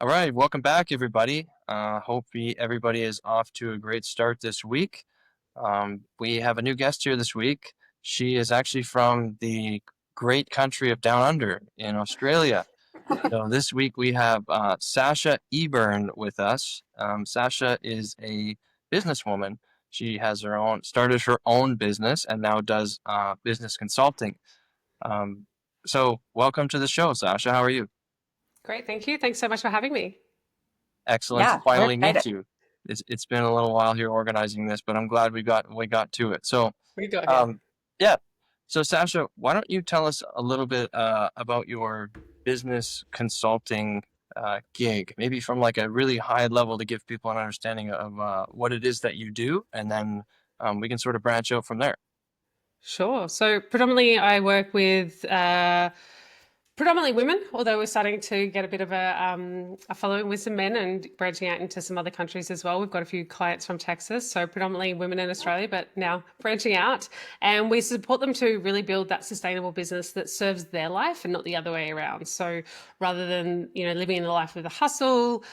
All right, welcome back, everybody. Everybody is off to a great start this week. We have a new guest here this week. She is actually from the great country of Down Under in Australia. So this week we have Sasha Eburne with us. Sasha is a businesswoman. She has started her own business and now does business consulting. Um, so welcome to the show, Sasha. How are you? Great, thank you. Thanks so much for having me. Excellent to Yeah, we're finally excited. meet you. It's been a little while here organizing this, but I'm glad we got to it. So, We got here. um, yeah. So, Sasha, why don't you tell us a little bit about your business consulting gig, maybe from like a really high level to give people an understanding of what it is that you do, and then we can sort of branch out from there. Sure. So predominantly I work with predominantly women, although we're starting to get a bit of a following with some men and branching out into some other countries as well. We've got a few clients from Texas, so predominantly women in Australia, but now branching out. And we support them to really build that sustainable business that serves their life and not the other way around. So rather than, living in the life of the hustle,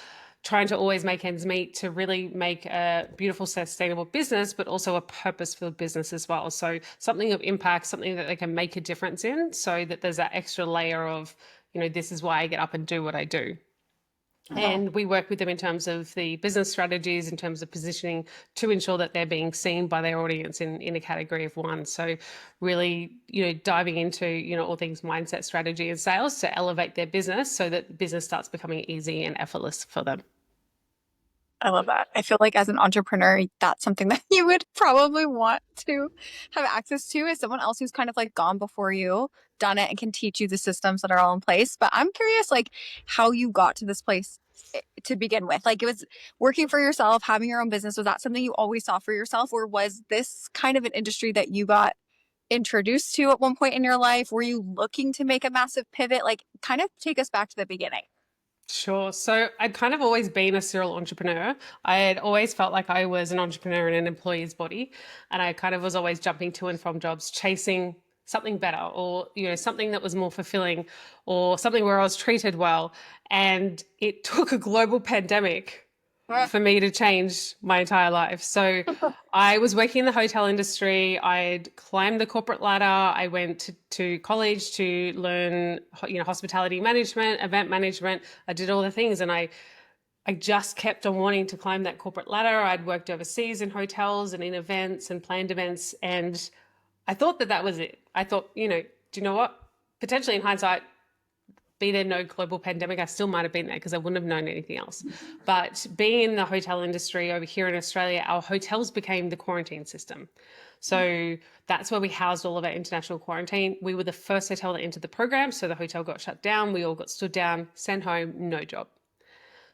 trying to always make ends meet, to really make a beautiful, sustainable business, but also a purposeful business as well. So something of impact, something that they can make a difference in, so that there's that extra layer of, this is why I get up and do what I do. And we work with them in terms of the business strategies, in terms of positioning to ensure that they're being seen by their audience in a category of one. So really, diving into, all things mindset, strategy and sales to elevate their business so that business starts becoming easy and effortless for them. I love that. I feel like as an entrepreneur, that's something that you would probably want to have access to, is someone else who's kind of like gone before you, done it, and can teach you the systems that are all in place. But I'm curious, like, how you got to this place to begin with. Like, it was working for yourself, having your own business. Was that something you always saw for yourself, or was this kind of an industry that you got introduced to at one point in your life? Were you looking to make a massive pivot? Like, kind of take us back to the beginning. Sure. So I'd kind of always been a serial entrepreneur. I had always felt like I was an entrepreneur in an employee's body. And I kind of was always jumping to and from jobs, chasing something better, or, something that was more fulfilling, or something where I was treated well. And it took a global pandemic for me to change my entire life. So I was working in the hotel industry. I'd climbed the corporate ladder. I went to college to learn, hospitality management, event management. I did all the things, and I just kept on wanting to climb that corporate ladder. I'd worked overseas in hotels and in events and planned events, and I thought that was it. I thought, do you know what? Potentially in hindsight, be there no global pandemic, I still might have been there because I wouldn't have known anything else. But being in the hotel industry over here in Australia, our hotels became the quarantine system. So that's where we housed all of our international quarantine. We were the first hotel that entered the program. So the hotel got shut down. We all got stood down, sent home, no job.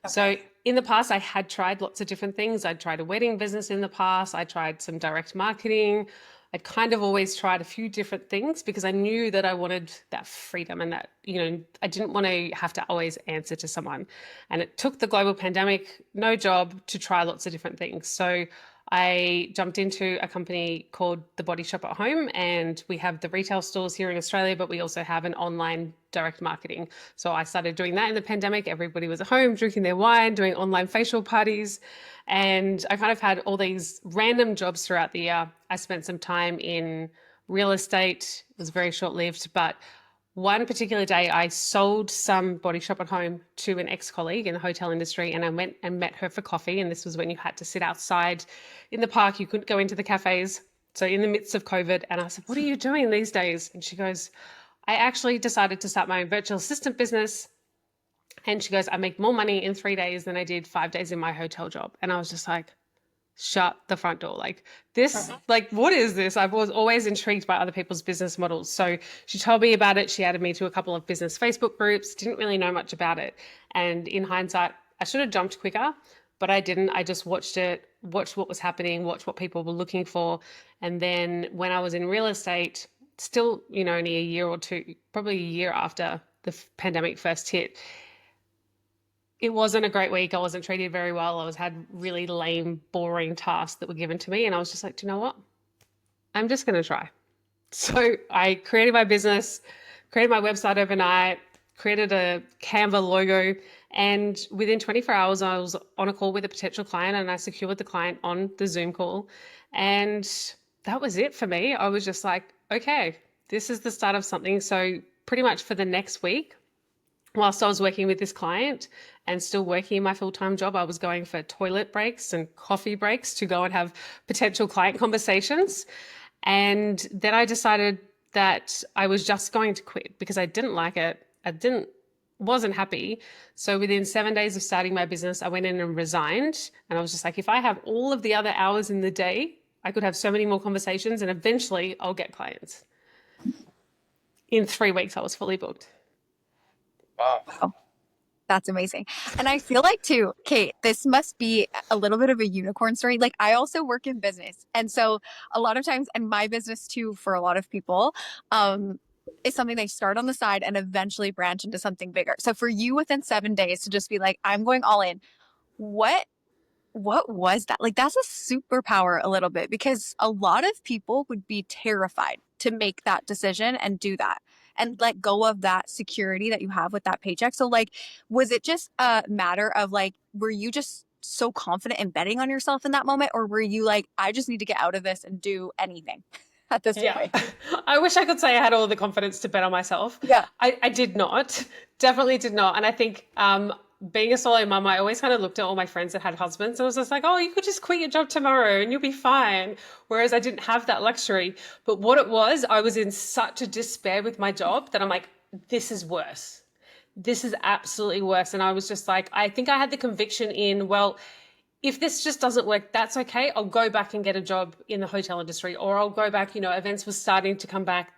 Okay. So in the past, I had tried lots of different things. I'd tried a wedding business in the past. I tried some direct marketing. I'd kind of always tried a few different things because I knew that I wanted that freedom and that, I didn't want to have to always answer to someone. And it took the global pandemic, no job, to try lots of different things. So I jumped into a company called The Body Shop at Home, and we have the retail stores here in Australia, but we also have an online direct marketing. So I started doing that in the pandemic. Everybody was at home drinking their wine, doing online facial parties. And I kind of had all these random jobs throughout the year. I spent some time in real estate. It was very short-lived, but one particular day I sold some Body Shop at Home to an ex-colleague in the hotel industry, and I went and met her for coffee. And this was when you had to sit outside in the park. You couldn't go into the cafes. So in the midst of COVID, and I said, "What are you doing these days?" And she goes, "I actually decided to start my own virtual assistant business." And she goes, "I make more money in 3 days than I did 5 days in my hotel job." And I was just like, shut the front door. Like this, like, what is this? I was always intrigued by other people's business models. So she told me about it. She added me to a couple of business Facebook groups, didn't really know much about it. And in hindsight, I should have jumped quicker, but I didn't. I just watched it, watched what was happening, watched what people were looking for. And then when I was in real estate, still, only a year or two, probably a year after the pandemic first hit, it wasn't a great week. I wasn't treated very well. Had really lame, boring tasks that were given to me. And I was just like, do you know what? I'm just going to try. So I created my business, created my website overnight, created a Canva logo, And within 24 hours, I was on a call with a potential client and I secured the client on the Zoom call. And that was it for me. I was just like, okay, this is the start of something. So pretty much for the next week, whilst I was working with this client and still working in my full-time job, I was going for toilet breaks and coffee breaks to go and have potential client conversations. And then I decided that I was just going to quit because I didn't like it. Wasn't happy. So within 7 days of starting my business, I went in and resigned. And I was just like, if I have all of the other hours in the day, I could have so many more conversations and eventually I'll get clients. In 3 weeks, I was fully booked. Wow. Wow. That's amazing. And I feel like too, Kate, this must be a little bit of a unicorn story. Like I also work in business. And so a lot of times, and my business too, for a lot of people, is something they start on the side and eventually branch into something bigger. So for you within 7 days to just be like, I'm going all in, what was that? Like that's a superpower a little bit because a lot of people would be terrified to make that decision and do that and let go of that security that you have with that paycheck. So like, was it just a matter of like, were you just so confident in betting on yourself in that moment? Or were you like, I just need to get out of this and do anything at this Yeah. point? I wish I could say I had all the confidence to bet on myself. Yeah. I did not. Definitely did not. And I think being a solo mum, I always kind of looked at all my friends that had husbands. I was just like, oh, you could just quit your job tomorrow and you'll be fine. Whereas I didn't have that luxury. But what it was, I was in such a despair with my job that I'm like, this is worse. This is absolutely worse. And I was just like, I think I had the conviction in, well, if this just doesn't work, that's okay. I'll go back and get a job in the hotel industry, or I'll go back, events were starting to come back.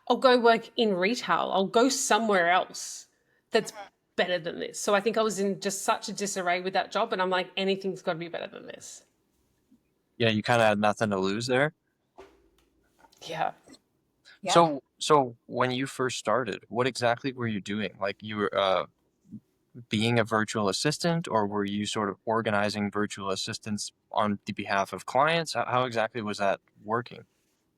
I'll go work in retail. I'll go somewhere else that's better than this. So I think I was in just such a disarray with that job. And I'm like, anything's got to be better than this. Yeah, you kind of had nothing to lose there. Yeah. Yeah. So when you first started, what exactly were you doing? Like you were being a virtual assistant, or were you sort of organizing virtual assistants on the behalf of clients? How exactly was that working?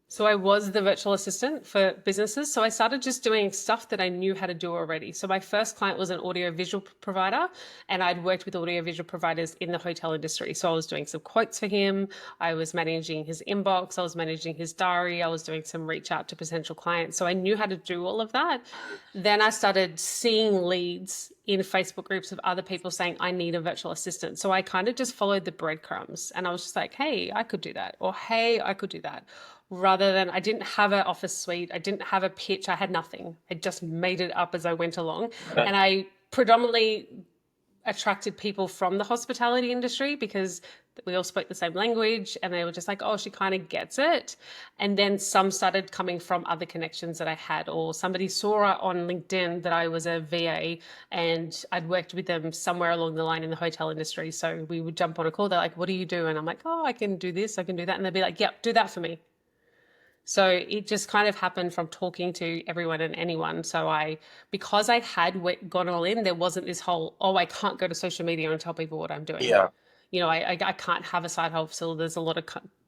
So I was the virtual assistant for businesses. So I started just doing stuff that I knew how to do already. So my first client was an audiovisual provider, and I'd worked with audiovisual providers in the hotel industry. So I was doing some quotes for him. I was managing his inbox. I was managing his diary. I was doing some reach out to potential clients. So I knew how to do all of that. Then I started seeing leads in Facebook groups of other people saying, I need a virtual assistant. So I kind of just followed the breadcrumbs and I was just like, hey, I could do that. Or, hey, I could do that. Rather than, I didn't have an office suite. I didn't have a pitch. I had nothing. I just made it up as I went along. Right. And I predominantly attracted people from the hospitality industry because we all spoke the same language and they were just like, oh, she kind of gets it. And then some started coming from other connections that I had, or somebody saw on LinkedIn that I was a VA and I'd worked with them somewhere along the line in the hotel industry. So we would jump on a call. They're like, what do you do? And I'm like, oh, I can do this. I can do that. And they'd be like, yep, do that for me. So it just kind of happened from talking to everyone and anyone. So because I had gone all in, there wasn't this whole, oh, I can't go to social media and tell people what I'm doing. Yeah. I can't have a side hustle. There's a lot of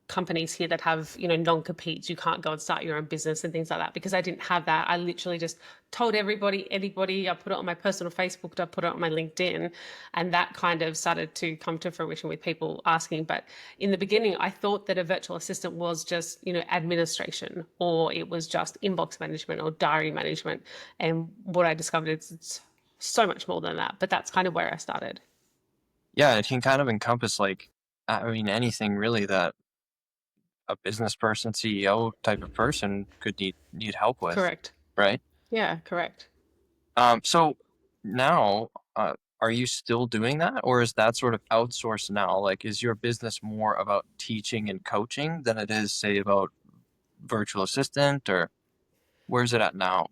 companies here that have, non-competes. You can't go and start your own business and things like that. Because I didn't have that. I literally just told anybody. I put it on my personal Facebook. I put it on my LinkedIn. And that kind of started to come to fruition with people asking. But in the beginning, I thought that a virtual assistant was just, administration, or it was just inbox management or diary management. And what I discovered is it's so much more than that. But that's kind of where I started. Yeah, it can kind of encompass anything really that a business person, CEO type of person could need help with. Correct. Right? Yeah, correct. So now, are you still doing that, or is that sort of outsourced now? Like, is your business more about teaching and coaching than it is, say, about virtual assistant, or where's it at now?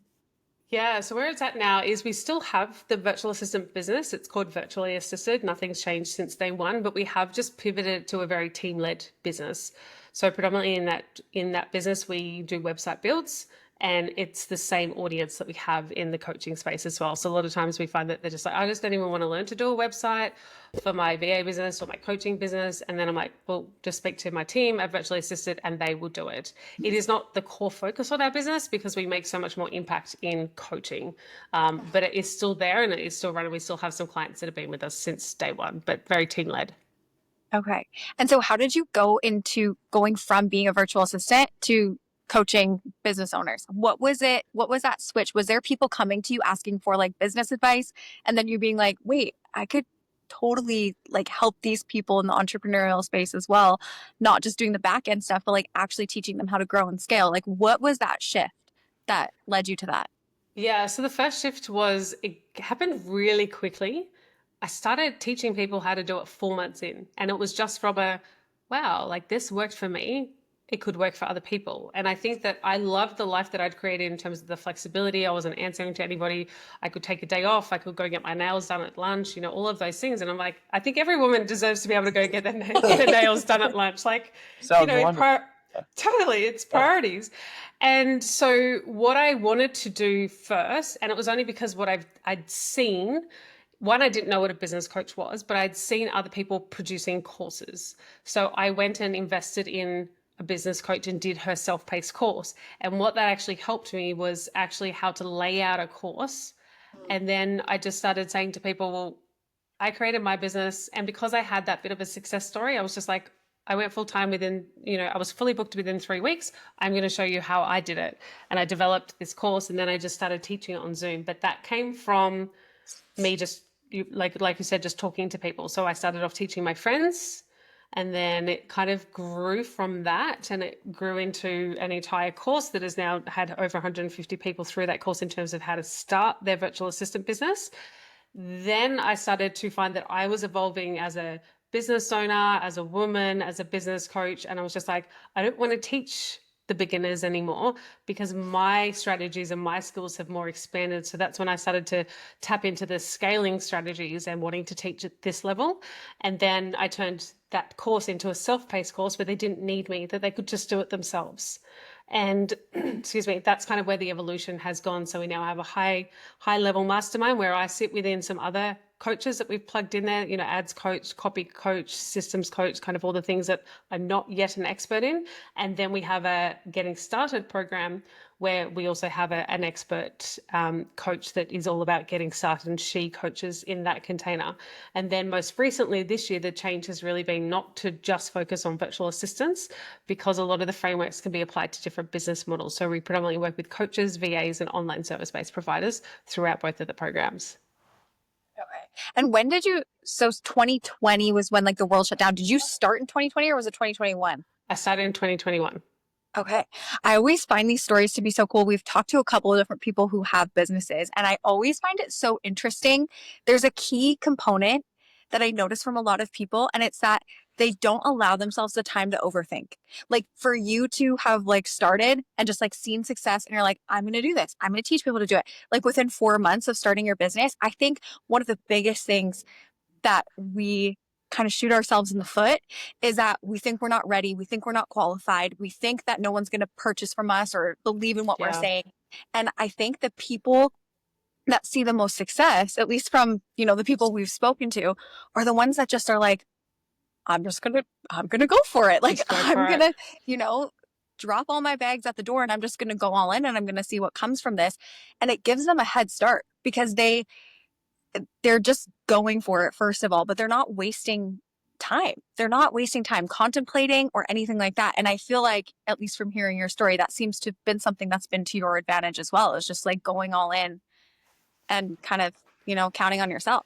Yeah, so where it's at now is we still have the virtual assistant business. It's called Virtually Assisted. Nothing's changed since day one, but we have just pivoted to a very team-led business. So predominantly in that business, we do website builds And it's the same audience that we have in the coaching space as well. So a lot of times we find that they're just like, I just don't even want to learn to do a website for my VA business or my coaching business. And then I'm like, well, just speak to my team, a virtually assisted, and they will do it. It is not the core focus on our business because we make so much more impact in coaching. But it is still there and it is still running. We still have some clients that have been with us since day one, but very team led. Okay. And so how did you go into going from being a virtual assistant to coaching business owners? What was it? What was that switch? Was there people coming to you asking for like business advice and then you being like, wait, I could totally like help these people in the entrepreneurial space as well, not just doing the back end stuff, but like actually teaching them how to grow and scale? Like what was that shift that led you to that? Yeah, so the first shift was it happened really quickly. I started teaching people how to do it 4 months in, and it was just from a wow, like this worked for me. It could work for other people. And I think that I loved the life that I'd created in terms of the flexibility. I wasn't answering to anybody. I could take a day off. I could go get my nails done at lunch, all of those things. And I'm like, I think every woman deserves to be able to go get their nails done at lunch. Like, Sounds wonderful. totally, it's priorities. And so what I wanted to do first, and it was only because I'd seen, one, I didn't know what a business coach was, but I'd seen other people producing courses. So I went and invested in a business coach and did her self-paced course. And what that actually helped me was actually how to lay out a course. And then I just started saying to people, well, I created my business. And because I had that bit of a success story, I was just like, I went full time within, I was fully booked within 3 weeks. I'm going to show you how I did it. And I developed this course and then I just started teaching it on Zoom. But that came from me just, like you said, just talking to people. So I started off teaching my friends and then it kind of grew from that and it grew into an entire course that has now had over 150 people through that course in terms of how to start their virtual assistant business. Then I started to find that I was evolving as a business owner, as a woman, as a business coach. And I was just like, I don't want to teach the beginners anymore because my strategies and my skills have more expanded. So that's when I started to tap into the scaling strategies and wanting to teach at this level. And then I turned that course into a self-paced course where they didn't need me, that they could just do it themselves. And excuse me, that's kind of where the evolution has gone. So we now have a high level mastermind where I sit within some other coaches that we've plugged in there, ads coach, copy coach, systems coach, kind of all the things that I'm not yet an expert in. And then we have a getting started program where we also have an expert coach that is all about getting started, and she coaches in that container. And then most recently this year, the change has really been not to just focus on virtual assistants because a lot of the frameworks can be applied to different business models. So we predominantly work with coaches, VAs, and online service-based providers throughout both of the programs. Okay. And when did you, so 2020 was when like the world shut down. Did you start in 2020 or was it 2021? I started in 2021. Okay. I always find these stories to be so cool. We've talked to a couple of different people who have businesses, and I always find it so interesting. There's a key component that I notice from a lot of people, and it's that they don't allow themselves the time to overthink. Like for you to have like started and just like seen success and you're like, I'm going to do this. I'm going to teach people to do it. Like within 4 months of starting your business, I think one of the biggest things that we kind of shoot ourselves in the foot is that we think we're not ready. We think we're not qualified. We think that no one's going to purchase from us or believe in what we're saying. And I think the people that see the most success, at least from, the people we've spoken to, are the ones that just are like, I'm going to go for it. Like I'm going to, drop all my bags at the door and I'm just going to go all in and I'm going to see what comes from this. And it gives them a head start because they're just going for it, first of all, but they're not wasting time. They're not wasting time contemplating or anything like that. And I feel like, at least from hearing your story, that seems to have been something that's been to your advantage as well. It's just like going all in and kind of, counting on yourself.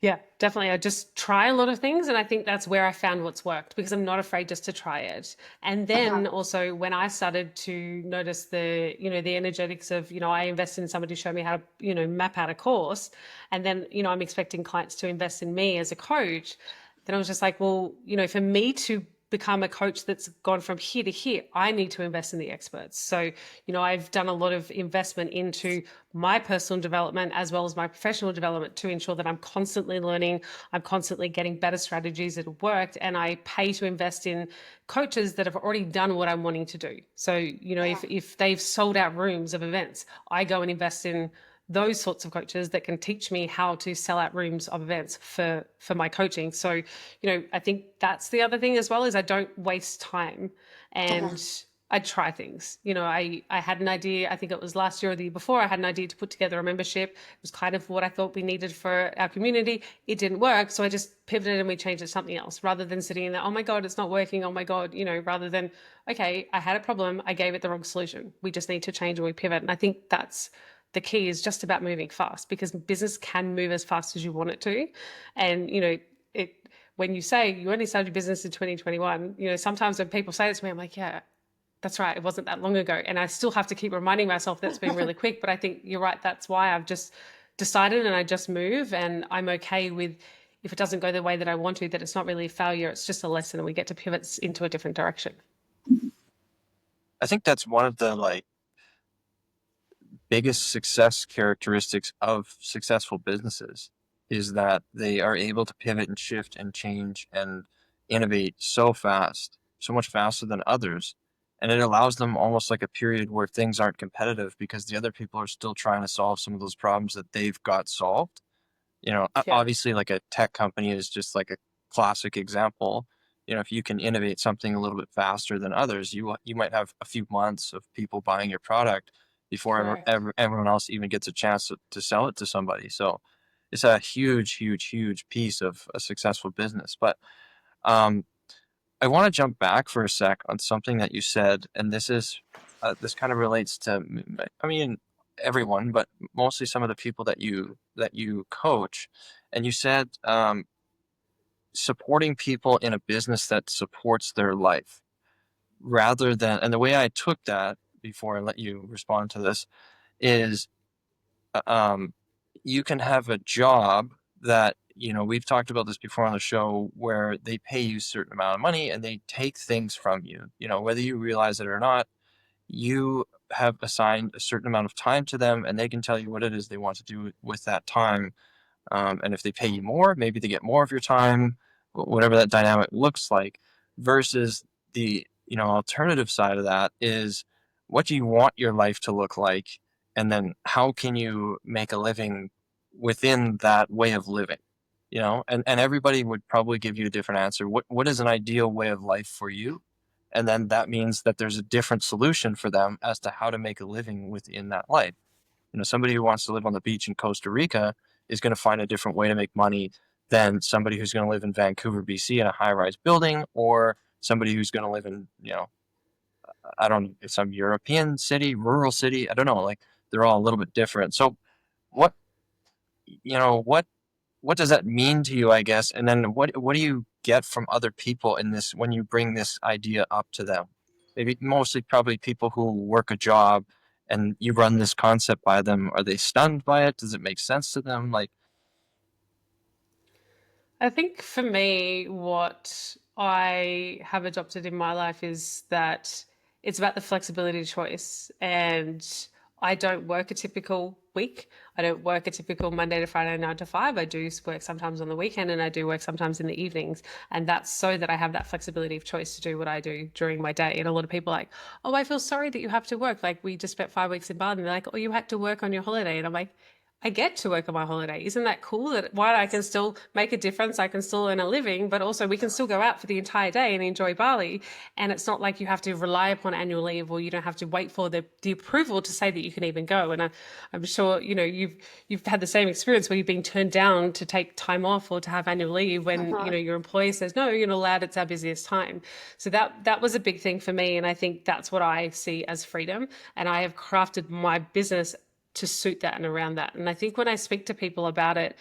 Yeah, definitely. I just try a lot of things. And I think that's where I found what's worked because I'm not afraid just to try it. And then also when I started to notice the energetics of, I invested in somebody to show me how to, map out a course. And then, I'm expecting clients to invest in me as a coach. Then I was just like, well, for me to become a coach that's gone from here to here. I need to invest in the experts. So, I've done a lot of investment into my personal development as well as my professional development to ensure that I'm constantly learning, I'm constantly getting better strategies that have worked, and I pay to invest in coaches that have already done what I'm wanting to do. So, if they've sold out rooms of events, I go and invest in those sorts of coaches that can teach me how to sell out rooms of events for my coaching. So, I think that's the other thing as well, is I don't waste time, and I try things. I had an idea, I think it was last year or the year before, I had an idea to put together a membership. It was kind of what I thought we needed for our community. It didn't work. So I just pivoted and we changed it to something else, rather than sitting in there, oh my God, it's not working. Oh my God, rather than, okay, I had a problem, I gave it the wrong solution. We just need to change and we pivot. And I think that's the key, is just about moving fast, because business can move as fast as you want it to. And, when you say you only started your business in 2021, sometimes when people say it to me, I'm like, yeah, that's right. It wasn't that long ago. And I still have to keep reminding myself that's been really quick. But I think you're right. That's why I've just decided, and I just move, and I'm okay with, if it doesn't go the way that I want to, that it's not really a failure. It's just a lesson, and we get to pivot into a different direction. I think that's one of the biggest success characteristics of successful businesses, is that they are able to pivot and shift and change and innovate so fast, so much faster than others. And it allows them almost like a period where things aren't competitive, because the other people are still trying to solve some of those problems that they've got solved. Yeah. Obviously, like a tech company is just like a classic example. If you can innovate something a little bit faster than others, you might have a few months of people buying your product before everyone else even gets a chance to sell it to somebody. So it's a huge, huge, huge piece of a successful business. But I want to jump back for a sec on something that you said, and this kind of relates to, I mean, everyone, but mostly some of the people that you coach. And you said supporting people in a business that supports their life, rather than, and the way I took that, before I let you respond to this, is um, you can have a job that, we've talked about this before on the show, where they pay you a certain amount of money and they take things from you, whether you realize it or not. You have assigned a certain amount of time to them, and they can tell you what it is they want to do with that time. And if they pay you more, maybe they get more of your time, whatever that dynamic looks like. Versus the alternative side of that is, what do you want your life to look like, and then how can you make a living within that way of living? And everybody would probably give you a different answer. What is an ideal way of life for you? And then that means that there's a different solution for them as to how to make a living within that life. Somebody who wants to live on the beach in Costa Rica is going to find a different way to make money than somebody who's going to live in Vancouver, BC in a high-rise building, or somebody who's going to live in, I don't know, some European city, rural city. I don't know. Like, they're all a little bit different. So what, what does that mean to you, I guess? And then what do you get from other people in this, when you bring this idea up to them? Maybe mostly probably people who work a job, and you run this concept by them. Are they stunned by it? Does it make sense to them? Like, I think for me, what I have adopted in my life is that it's about the flexibility choice. And I don't work a typical week. I don't work a typical Monday to Friday, 9 to 5. I do work sometimes on the weekend, and I do work sometimes in the evenings. And that's so that I have that flexibility of choice to do what I do during my day. And a lot of people are like, oh, I feel sorry that you have to work. Like, we just spent 5 weeks in Bali, and they're like, oh, you had to work on your holiday. And I'm like, I get to work on my holiday. Isn't that cool? That while I can still make a difference, I can still earn a living, but also we can still go out for the entire day and enjoy Bali. And it's not like you have to rely upon annual leave, or you don't have to wait for the approval to say that you can even go. And I'm sure, you've had the same experience where you've been turned down to take time off or to have annual leave when, your employer says, no, you're not allowed. It's our busiest time. So that was a big thing for me. And I think that's what I see as freedom. And I have crafted my business to suit that and around that. And I think when I speak to people about it,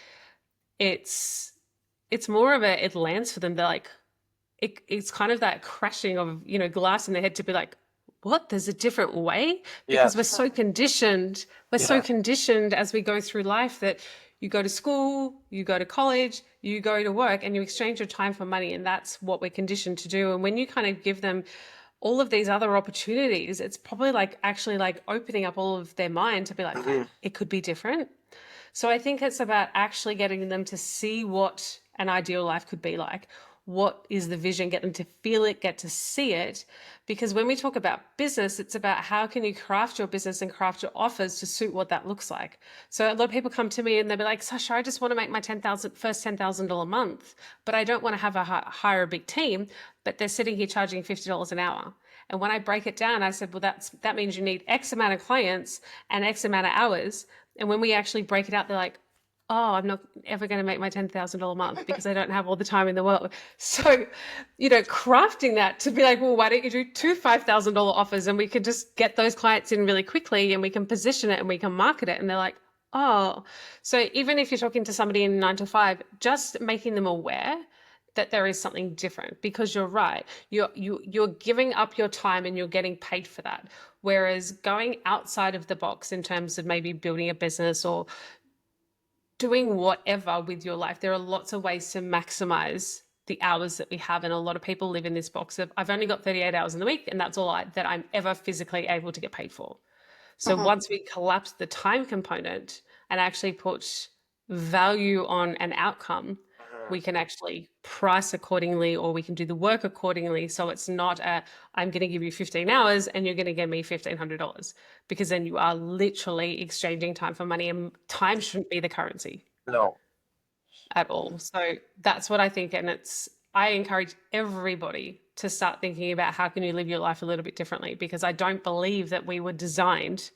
it's more of it lands for them. They're like, it's kind of that crashing of, glass in their head to be like, what? There's a different way? Because we're so conditioned. We're so conditioned as we go through life that, You go to school, you go to college, you go to work, and you exchange your time for money. And that's what we're conditioned to do. And when you kind of give them all of these other opportunities, it's probably like actually like opening up all of their mind to be like, it could be different. So I think it's about actually getting them to see what an ideal life could be like. What is the vision? Get them to feel it, get to see it. Because when we talk about business, it's about how can you craft your business and craft your offers to suit what that looks like. So a lot of people come to me and they'll be like, Sasha, I just want to make my first $10,000 a month, but I don't want to have hire a big team, but they're sitting here charging $50 an hour. And when I break it down, I said, well, that means you need X amount of clients and X amount of hours. And when we actually break it out, they're like, oh, I'm not ever going to make my $10,000 a month because I don't have all the time in the world. So, crafting that to be like, well, why don't you do two $5,000 offers and we can just get those clients in really quickly and we can position it and we can market it. And they're like, oh, so even if you're talking to somebody in 9 to 5, just making them aware that there is something different, because you're right. You're giving up your time and you're getting paid for that. Whereas going outside of the box in terms of maybe building a business or doing whatever with your life, there are lots of ways to maximize the hours that we have. And a lot of people live in this box of, I've only got 38 hours in the week and that's all that I'm ever physically able to get paid for. So once we collapse the time component and actually put value on an outcome, we can actually price accordingly, or we can do the work accordingly. So it's not I'm going to give you 15 hours and you're going to give me $1,500, because then you are literally exchanging time for money, and time shouldn't be the currency No. at all. So that's what I think. And I encourage everybody to start thinking about how can you live your life a little bit differently, because I don't believe that we were designed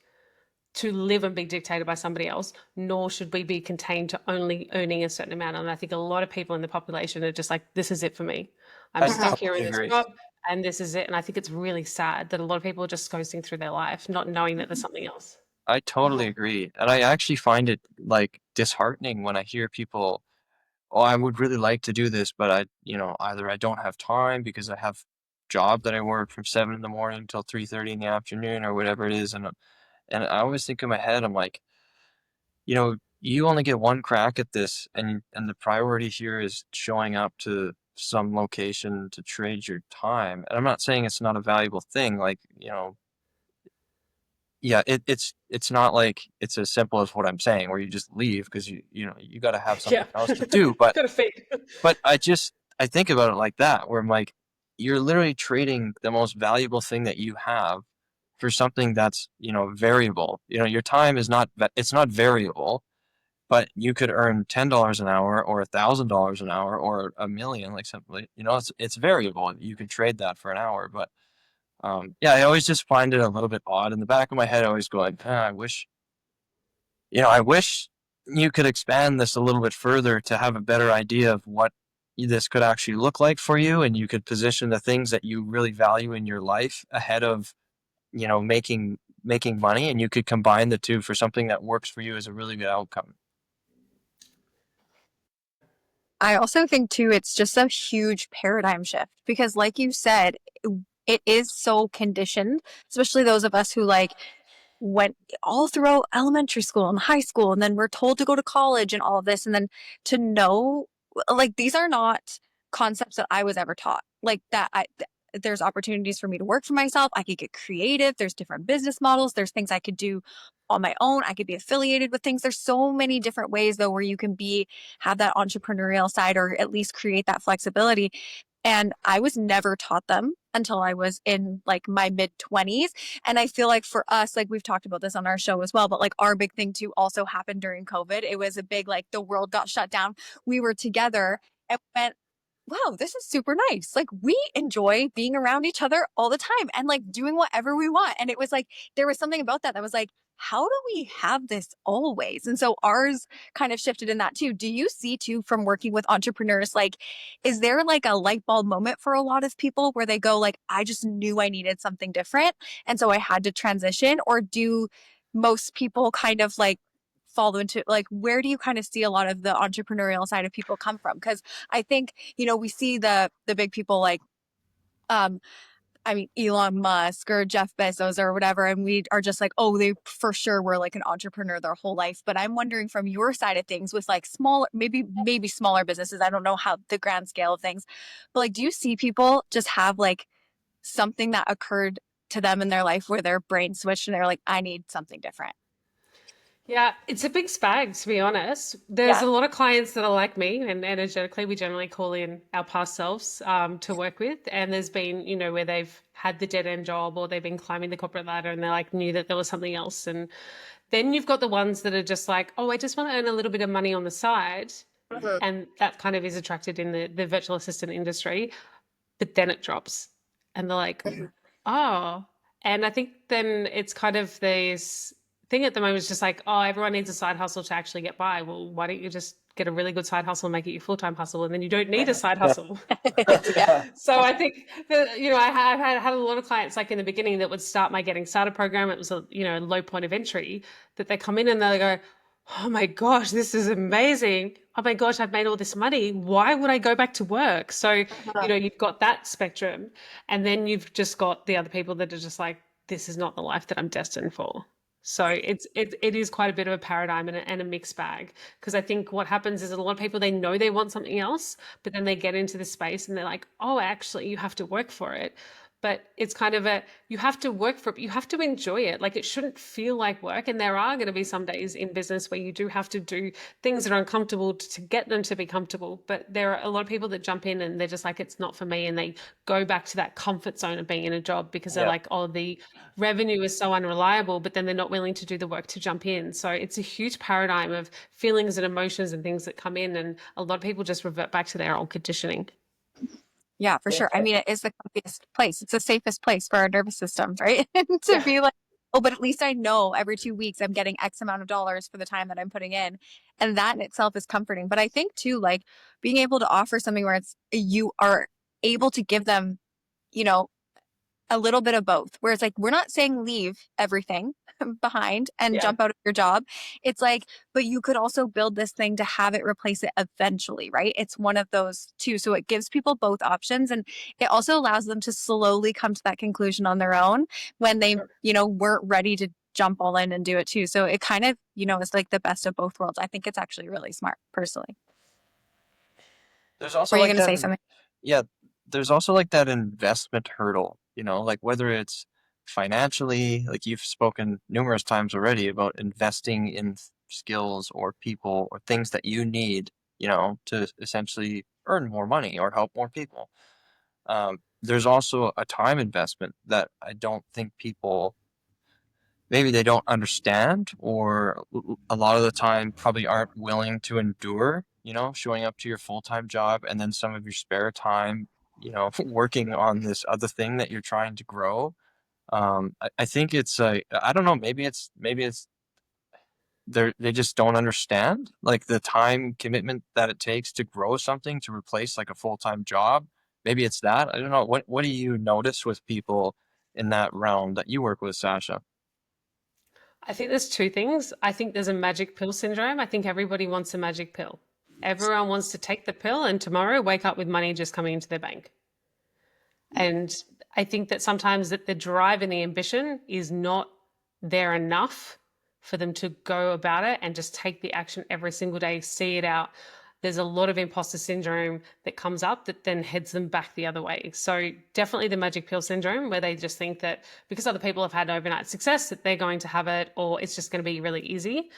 to live and be dictated by somebody else, nor should we be contained to only earning a certain amount. And I think a lot of people in the population are just like, this is it for me. I'm I stuck here in totally this agree. job and this is it. And I think it's really sad that a lot of people are just coasting through their life, not knowing that there's something else. I totally agree. And I actually find it like disheartening when I hear people, oh, I would really like to do this, but either I don't have time because I have job that I work from 7 in the morning until 3:30 in the afternoon or whatever it is. And I always think in my head, I'm like, you only get one crack at this, and the priority here is showing up to some location to trade your time. And I'm not saying it's not a valuable thing, like, yeah, it's not like it's as simple as what I'm saying, where you just leave because you got to have Yeah. something else to do. But Got to feed. but I think about it like that, where I'm like, you're literally trading the most valuable thing that you have for something that's variable. Your time is not it's not variable, but you could earn $10 an hour or $1,000 an hour or a million, like simply, it's variable. You could trade that for an hour, but yeah, I always just find it a little bit odd. In the back of my head, I always go like, I wish you could expand this a little bit further to have a better idea of what this could actually look like for you, and you could position the things that you really value in your life ahead of, making money, and you could combine the two for something that works for you as a really good outcome. I also think too, it's just a huge paradigm shift because, like you said, it is so conditioned, especially those of us who went all throughout elementary school and high school, and then we're told to go to college and all of this, and then to know, like, these are not concepts that I was ever taught. Like that, there's opportunities for me to work for myself. I could get creative. There's different business models. There's things I could do on my own. I could be affiliated with things. There's so many different ways though where you can have that entrepreneurial side, or at least create that flexibility. And I was never taught them until I was in like my mid 20s. And I feel like for us, like we've talked about this on our show as well, but like our big thing too also happened during COVID. It was a big, like the world got shut down. We were together and went, wow, this is super nice. Like we enjoy being around each other all the time and like doing whatever we want. And it was like, there was something about that was like, how do we have this always? And so ours kind of shifted in that too. Do you see too from working with entrepreneurs, like, is there like a light bulb moment for a lot of people where they go like, I just knew I needed something different, and so I had to transition? Or do most people kind of like fall into, like, where do you kind of see a lot of the entrepreneurial side of people come from? Because I think, we see the big people like, um, I mean, Elon Musk or Jeff Bezos or whatever, and we are just like, oh, they for sure were like an entrepreneur their whole life. But I'm wondering from your side of things with like smaller, maybe smaller businesses. I don't know how the grand scale of things, but like, do you see people just have like something that occurred to them in their life where their brain switched and they're like, I need something different? Yeah, it's a big spag, to be honest. There's Yeah. a lot of clients that are like me, and energetically, we generally call in our past selves to work with. And there's been, where they've had the dead end job or they've been climbing the corporate ladder and they like knew that there was something else. And then you've got the ones that are just like, oh, I just want to earn a little bit of money on the side. Mhm. And that kind of is attracted in the virtual assistant industry. But then it drops and they're like, oh. And I think then it's kind of this thing at the moment is just like, oh, everyone needs a side hustle to actually get by. Well, why don't you just get a really good side hustle and make it your full-time hustle, and then you don't need a side hustle. Yeah. So I think that, I've had a lot of clients like in the beginning that would start my Getting Started program. It was a, low point of entry, that they come in and they go, oh my gosh, this is amazing. Oh my gosh, I've made all this money. Why would I go back to work? So, you've got that spectrum, and then you've just got the other people that are just like, this is not the life that I'm destined for. So it is quite a bit of a paradigm and a mixed bag, because I think what happens is a lot of people, they know they want something else, but then they get into this space and they're like, oh, actually, you have to work for it. But it's kind of you have to work for it, but you have to enjoy it. Like, it shouldn't feel like work. And there are going to be some days in business where you do have to do things that are uncomfortable to get them to be comfortable. But there are a lot of people that jump in and they're just like, it's not for me. And they go back to that comfort zone of being in a job because they're like, oh, the revenue is so unreliable, but then they're not willing to do the work to jump in. So it's a huge paradigm of feelings and emotions and things that come in. And a lot of people just revert back to their old conditioning. Yeah, for sure. I mean, it is the comfiest place. It's the safest place for our nervous systems, right? And to be like, oh, but at least I know every 2 weeks I'm getting X amount of dollars for the time that I'm putting in. And that in itself is comforting. But I think too, like being able to offer something where you are able to give them, you know, a little bit of both, where it's like, we're not saying leave everything behind and jump out of your job. It's like, but you could also build this thing to have it replace it eventually, right? It's one of those two. So it gives people both options, and it also allows them to slowly come to that conclusion on their own when they, weren't ready to jump all in and do it too. So it kind of, is like the best of both worlds. I think it's actually really smart personally. There's also Were you like going to that, say something? yeah, there's also like that investment hurdle, like whether it's financially, like you've spoken numerous times already about investing in skills or people or things that you need, to essentially earn more money or help more people. There's also a time investment that I don't think people, maybe they don't understand, or a lot of the time probably aren't willing to endure, showing up to your full-time job and then some of your spare time, working on this other thing that you're trying to grow. I think it's I don't know, maybe it's they just don't understand like the time commitment that it takes to grow something to replace like a full-time job. Maybe it's that. I don't know. What do you notice with people in that realm that you work with, Sasha? I think there's two things. I think there's a magic pill syndrome. I think everybody wants a magic pill. Everyone wants to take the pill and tomorrow wake up with money just coming into their bank. And I think that sometimes that the drive and the ambition is not there enough for them to go about it and just take the action every single day, see it out. There's a lot of imposter syndrome that comes up that then heads them back the other way. So definitely the magic pill syndrome, where they just think that because other people have had overnight success that they're going to have it, or it's just going to be really easy.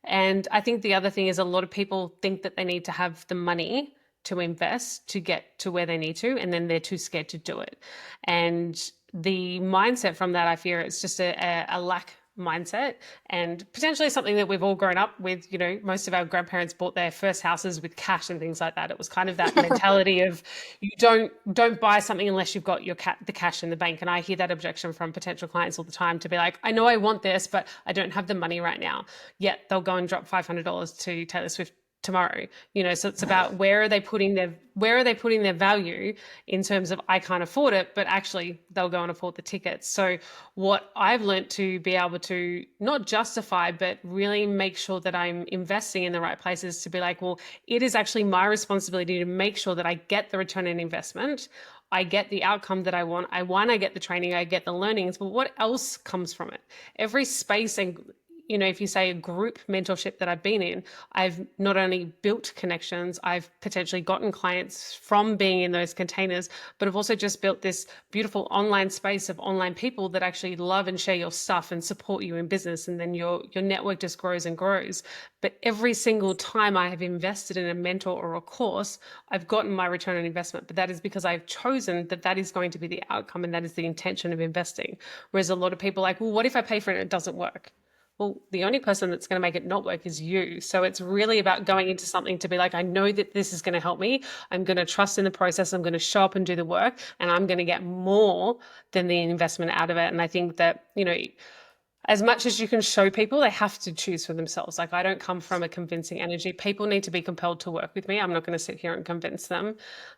And I think the other thing is a lot of people think that they need to have the money to invest to get to where they need to, and then they're too scared to do it. And the mindset from that, I fear, it's just a lack mindset, and potentially something that we've all grown up with. Most of our grandparents bought their first houses with cash and things like that. It was kind of that mentality of you don't buy something unless you've got the cash in the bank. And I hear that objection from potential clients all the time, to be like, I know I want this, but I don't have the money right now. Yet they'll go and drop $500 to Taylor Swift tomorrow. So it's about where are they putting their value in terms of, I can't afford it, but actually they'll go and afford the tickets. So what I've learned to be able to not justify, but really make sure that I'm investing in the right places, to be like, well, it is actually my responsibility to make sure that I get the return on investment I get the outcome that I want. I get the training, I get the learnings, but what else comes from it? Every space and if you say a group mentorship that I've been in, I've not only built connections, I've potentially gotten clients from being in those containers, but I've also just built this beautiful online space of online people that actually love and share your stuff and support you in business. And then your network just grows and grows. But every single time I have invested in a mentor or a course, I've gotten my return on investment. But that is because I've chosen that that is going to be the outcome and that is the intention of investing. Whereas a lot of people are like, well, what if I pay for it and it doesn't work? Well, the only person that's going to make it not work is you. So it's really about going into something to be like, I know that this is going to help me. I'm going to trust in the process. I'm going to show up and do the work, and I'm going to get more than the investment out of it. And I think that, as much as you can show people, they have to choose for themselves. Like, I don't come from a convincing energy. People need to be compelled to work with me. I'm not going to sit here and convince them.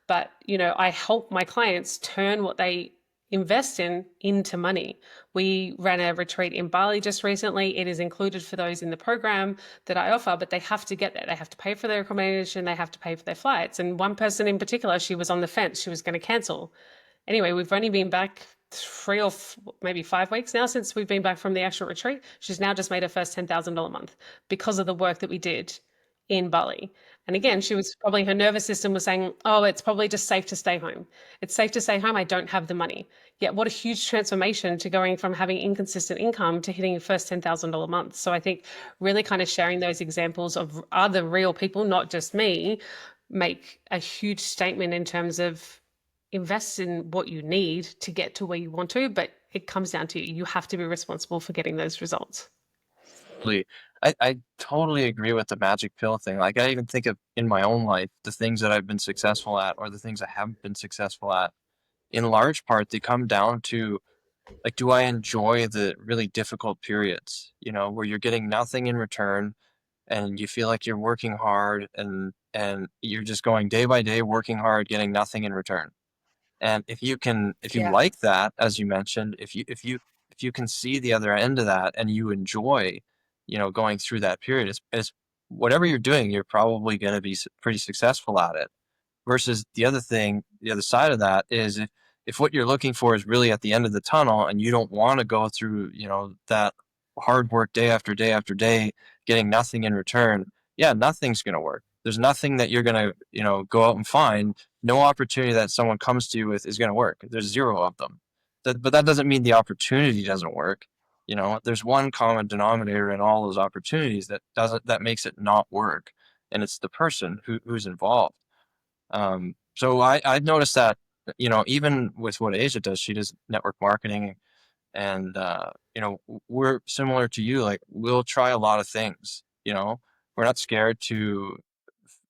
But, I help my clients turn what they invest in into money. We ran a retreat in Bali just recently. It is included for those in the program that I offer, but they have to get there. They have to pay for their accommodation. They have to pay for their flights. And one person in particular, she was on the fence. She was going to cancel. Anyway, we've only been back 3 or maybe 5 weeks now since we've been back from the actual retreat. She's now just made her first $10,000 a month because of the work that we did in Bali. And again, her nervous system was saying, oh, it's probably just safe to stay home. It's safe to stay home. I don't have the money. Yet what a huge transformation to going from having inconsistent income to hitting your first $10,000 a month. So I think really kind of sharing those examples of other real people, not just me, make a huge statement in terms of invest in what you need to get to where you want to, but it comes down to you. You have to be responsible for getting those results. Totally. I totally agree with the magic pill thing. Like, I even think of in my own life, the things that I've been successful at or the things I haven't been successful at. In large part, they come down to, like, do I enjoy the really difficult periods, where you're getting nothing in return and you feel like you're working hard and you're just going day by day, working hard, getting nothing in return. And if you Yeah. like that, as you mentioned, if you can see the other end of that and you enjoy, going through that period, it's whatever you're doing, you're probably going to be pretty successful at it. Versus the other thing, the other side of that is if what you're looking for is really at the end of the tunnel and you don't want to go through, that hard work day after day after day, getting nothing in return, yeah, nothing's going to work. There's nothing that you're going to, go out and find. No opportunity that someone comes to you with is going to work. There's zero of them. But that doesn't mean the opportunity doesn't work. There's one common denominator in all those opportunities that makes it not work. And it's the person who's involved. So I've noticed that, even with what Asia does, she does network marketing and, we're similar to you. Like, we'll try a lot of things, we're not scared to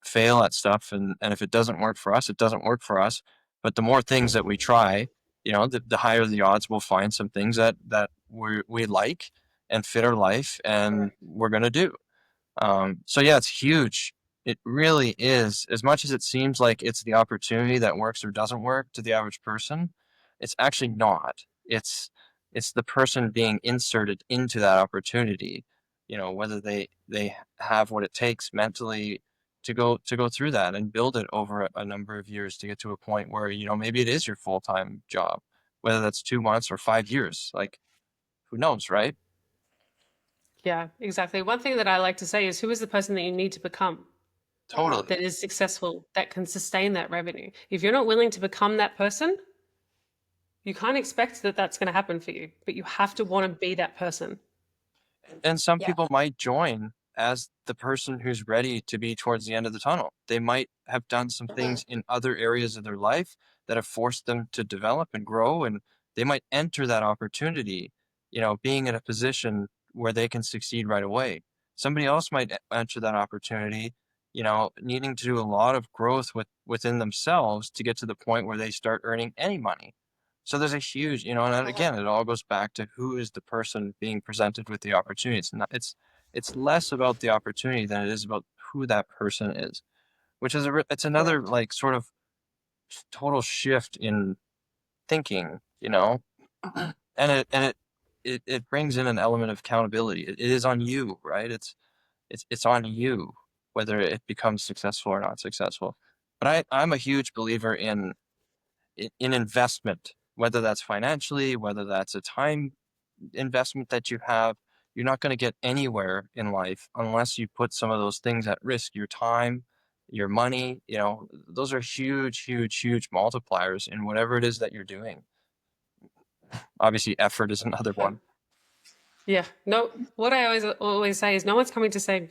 fail at stuff. And if it doesn't work for us, it doesn't work for us. But the more things that we try, the higher the odds we'll find some things that we like and fit our life and we're going to do. So yeah, it's huge. It really is. As much as it seems like it's the opportunity that works or doesn't work to the average person, it's actually not. It's the person being inserted into that opportunity. Whether they have what it takes mentally to go through that and build it over a number of years to get to a point where maybe it is your full-time job, whether that's 2 months or 5 years. Like, who knows, right? Yeah, exactly. One thing that I like to say is, who is the person that you need to become Totally. that is successful, that can sustain that revenue? If you're not willing to become that person, you can't expect that that's going to happen for you, but you have to want to be that person. And some Yeah. people might join as the person who's ready to be towards the end of the tunnel. They might have done some things in other areas of their life that have forced them to develop and grow, and they might enter that opportunity, being in a position where they can succeed right away. Somebody else might enter that opportunity, needing to do a lot of growth within themselves to get to the point where they start earning any money. So there's a huge, and again, it all goes back to who is the person being presented with the opportunity. It's less about the opportunity than it is about who that person is, which is it's another, Correct. like, sort of total shift in thinking, and it brings in an element of accountability. It is on you, right? It's on you whether it becomes successful or not successful. But I'm a huge believer in in investment, whether that's financially, whether that's a time investment that you have. You're not going to get anywhere in life unless you put some of those things at risk, your time, your money. Those are huge, huge, huge multipliers in whatever it is that you're doing. Obviously, effort is another one. Yeah. No, what I always say is no one's coming to save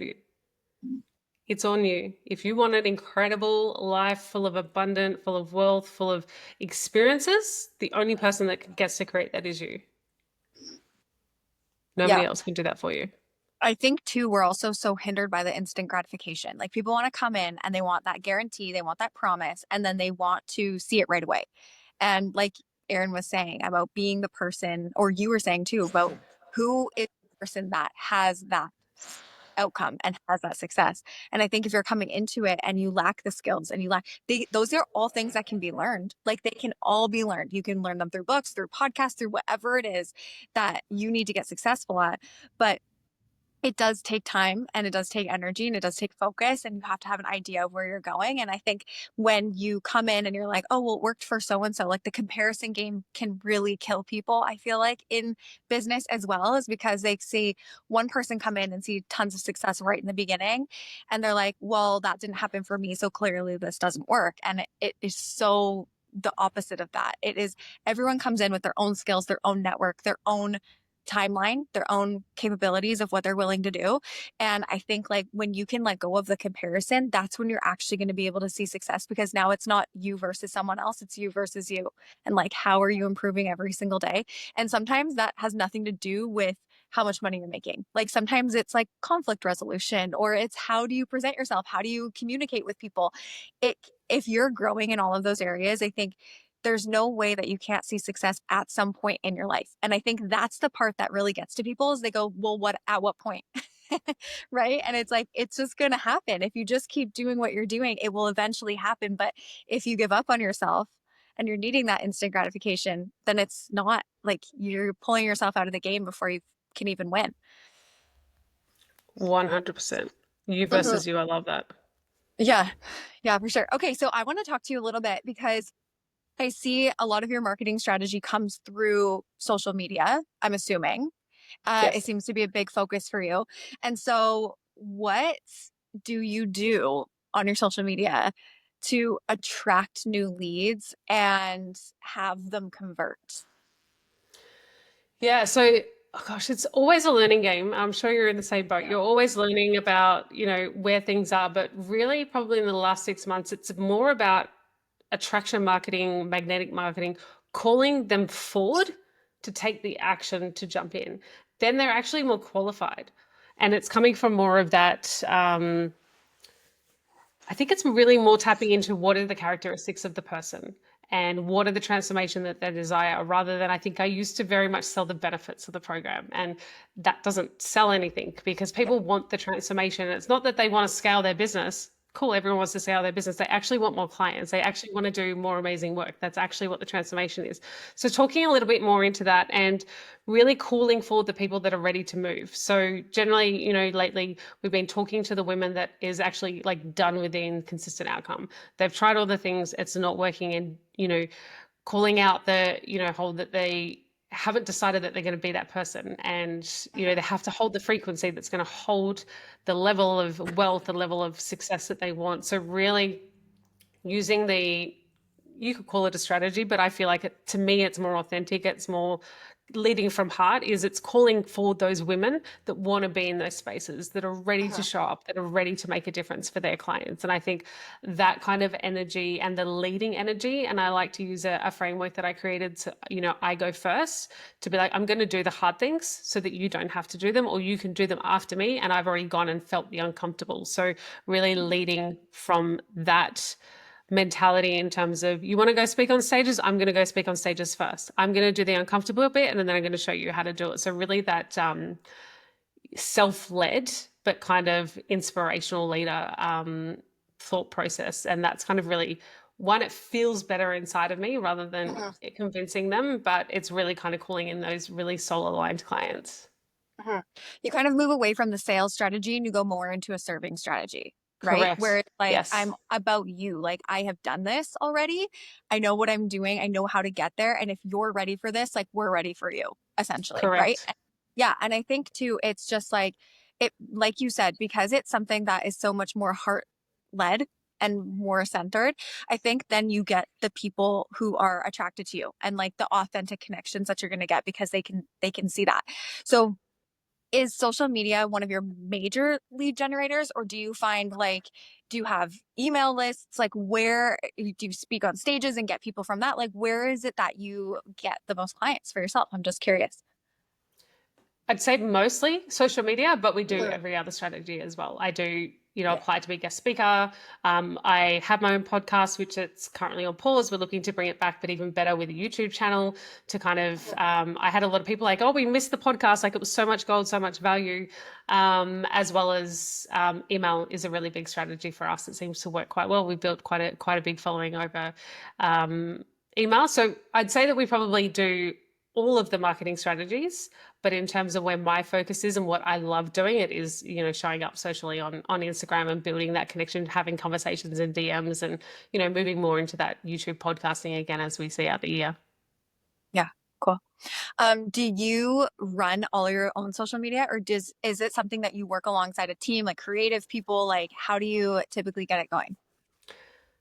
you. It's on you. If you want an incredible life full of abundance, full of wealth, full of experiences, the only person that gets to create that is you. Nobody Yeah. else can do that for you. I think too, we're also so hindered by the instant gratification. Like people want to come in and they want that guarantee, they want that promise, and then they want to see it right away. And like Erin was saying about being the person, or you were saying too, about who is the person that has that outcome and has that success. And I think if you're coming into it and you lack the skills and those are all things that can be learned. Like they can all be learned. You can learn them through books, through podcasts, through whatever it is that you need to get successful at. But it does take time and it does take energy and it does take focus, and you have to have an idea of where you're going. And I think when you come in and you're like, oh, well, it worked for so and so, like the comparison game can really kill people. I feel like in business as well, is because they see one person come in and see tons of success right in the beginning. And they're like, well, that didn't happen for me. So clearly this doesn't work. And it is so the opposite of that. It is everyone comes in with their own skills, their own network, their own timeline, their own capabilities of what they're willing to do. And I think like when you can let go of the comparison, that's when you're actually going to be able to see success, because now it's not you versus someone else, it's you versus you. And like, how are you improving every single day? And sometimes that has nothing to do with how much money you're making. Like sometimes it's like conflict resolution, or it's how do you present yourself? How do you communicate with people? If you're growing in all of those areas, I think there's no way that you can't see success at some point in your life. And I think that's the part that really gets to people, is they go, well, at what point? Right. And it's like, it's just going to happen. If you just keep doing what you're doing, it will eventually happen. But if you give up on yourself and you're needing that instant gratification, then it's not like you're pulling yourself out of the game before you can even win. 100%. You versus you. I love that. Yeah. Yeah, for sure. Okay. So I want to talk to you a little bit because I see a lot of your marketing strategy comes through social media, I'm assuming. Yes. It seems to be a big focus for you. And so what do you do on your social media to attract new leads and have them convert? Yeah. So, oh gosh, it's always a learning game. I'm sure you're in the same boat. You're always learning about, where things are, but really probably in the last 6 months, it's more about attraction marketing, magnetic marketing, calling them forward to take the action to jump in. Then they're actually more qualified. And it's coming from more of that. I think it's really more tapping into what are the characteristics of the person and what are the transformation that they desire, rather than I think I used to very much sell the benefits of the program. And that doesn't sell anything because people want the transformation. It's not that they want to scale their business. Cool, everyone wants to scale their business. They actually want more clients. They actually want to do more amazing work. That's actually what the transformation is. So talking a little bit more into that and really calling forward the people that are ready to move. So generally, lately we've been talking to the women that is actually like done within consistent outcome. They've tried all the things, it's not working, and, calling out the, whole that they haven't decided that they're going to be that person, and they have to hold the frequency that's going to hold the level of wealth, the level of success that they want. So really using you could call it a strategy, but I feel like to me it's more authentic, it's more leading from heart. It's calling for those women that want to be in those spaces, that are ready to show up, that are ready to make a difference for their clients. And I think that kind of energy and the leading energy, and I like to use a framework that I created to, I go first, to be like, I'm going to do the hard things so that you don't have to do them, or you can do them after me and I've already gone and felt the uncomfortable. So really leading from that mentality in terms of, you want to go speak on stages, I'm going to go speak on stages first. I'm going to do the uncomfortable bit and then I'm going to show you how to do it. So really that self-led but kind of inspirational leader thought process. And that's kind of really one, it feels better inside of me rather than it convincing them, but it's really kind of calling in those really soul-aligned clients. You kind of move away from the sales strategy and you go more into a serving strategy. right? Where Correct. it's like, Yes. I'm about you. Like, I have done this already. I know what I'm doing. I know how to get there. And if you're ready for this, like, we're ready for you, essentially. Right. Correct. Yeah. And I think too, it's just like it, like you said, because it's something that is so much more heart led and more centered, I think then you get the people who are attracted to you and like the authentic connections that you're going to get because they can see that. So is social media one of your major lead generators, or do you find like, do you have email lists? Like, where do you speak on stages and get people from that? Like, where is it that you get the most clients for yourself? I'm just curious. I'd say mostly social media, but we do Mm. every other strategy as well. I do, Yeah. apply to be a guest speaker. I have my own podcast, which it's currently on pause. We're looking to bring it back, but even better with a YouTube channel to kind of, I had a lot of people like, oh, we missed the podcast. Like it was so much gold, so much value, as well as email is a really big strategy for us. It seems to work quite well. We've built quite a big following over email. So I'd say that we probably do all of the marketing strategies, but in terms of where my focus is and what I love doing, it is, showing up socially on Instagram and building that connection, having conversations and DMs and, moving more into that YouTube podcasting again as we see out the year. Yeah. Cool. Do you run all your own social media, or is it something that you work alongside a team, like creative people? Like, how do you typically get it going?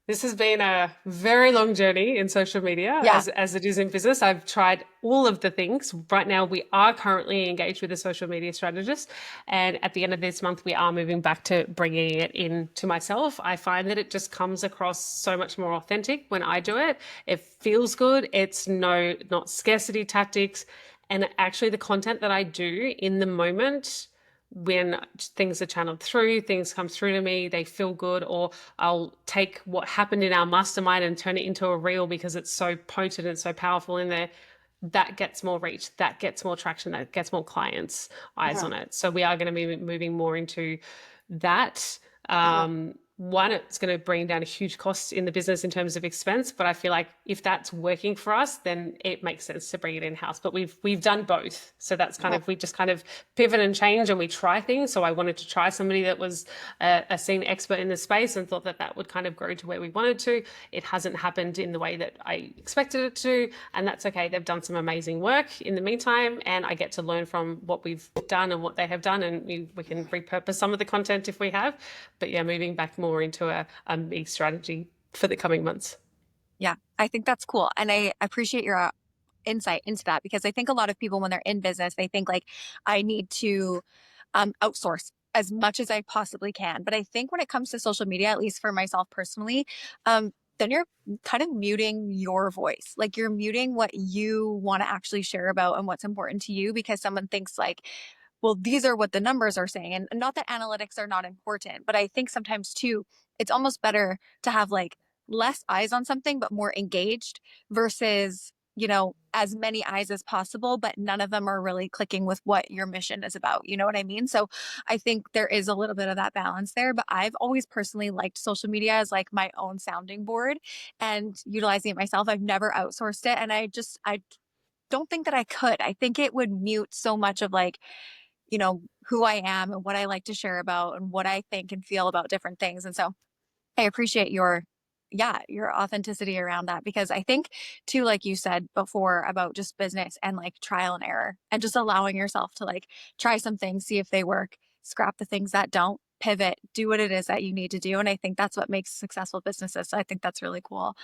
This has been a very long journey in social media Yeah. as it is in business. I've tried all of the things. Right now, we are currently engaged with a social media strategist. And at the end of this month, we are moving back to bringing it in to myself. I find that it just comes across so much more authentic when I do it. It feels good. It's not scarcity tactics. And actually, the content that I do in the moment, when things are channeled through, things come through to me, they feel good, or I'll take what happened in our mastermind and turn it into a reel because it's so potent and so powerful in there. That gets more reach, that gets more traction, that gets more clients' eyes on it. So we are going to be moving more into that. One, it's going to bring down a huge cost in the business in terms of expense, but I feel like if that's working for us, then it makes sense to bring it in-house. But we've done both. So that's kind of, we just kind of pivot and change and we try things. So I wanted to try somebody that was a senior expert in the space and thought that that would kind of grow to where we wanted to. It hasn't happened in the way that I expected it to, and that's okay. They've done some amazing work in the meantime, and I get to learn from what we've done and what they have done, and we can repurpose some of the content if we have. But yeah, moving back more into a big strategy for the coming months. Yeah, I think that's cool. And I appreciate your insight into that, because I think a lot of people, when they're in business, they think like, I need to outsource as much as I possibly can. But I think when it comes to social media, at least for myself personally, then you're kind of muting your voice. Like, you're muting what you want to actually share about and what's important to you, because someone thinks like, well, these are what the numbers are saying. And not that analytics are not important, but I think sometimes too, it's almost better to have like less eyes on something, but more engaged versus, as many eyes as possible, but none of them are really clicking with what your mission is about. You know what I mean? So I think there is a little bit of that balance there, but I've always personally liked social media as like my own sounding board and utilizing it myself. I've never outsourced it. And I don't think that I could. I think it would mute so much of like, who I am and what I like to share about and what I think and feel about different things. And so I appreciate your authenticity around that, because I think too, like you said before about just business and like trial and error and just allowing yourself to like try some things, see if they work, scrap the things that don't, pivot, do what it is that you need to do. And I think that's what makes successful businesses. So I think that's really cool.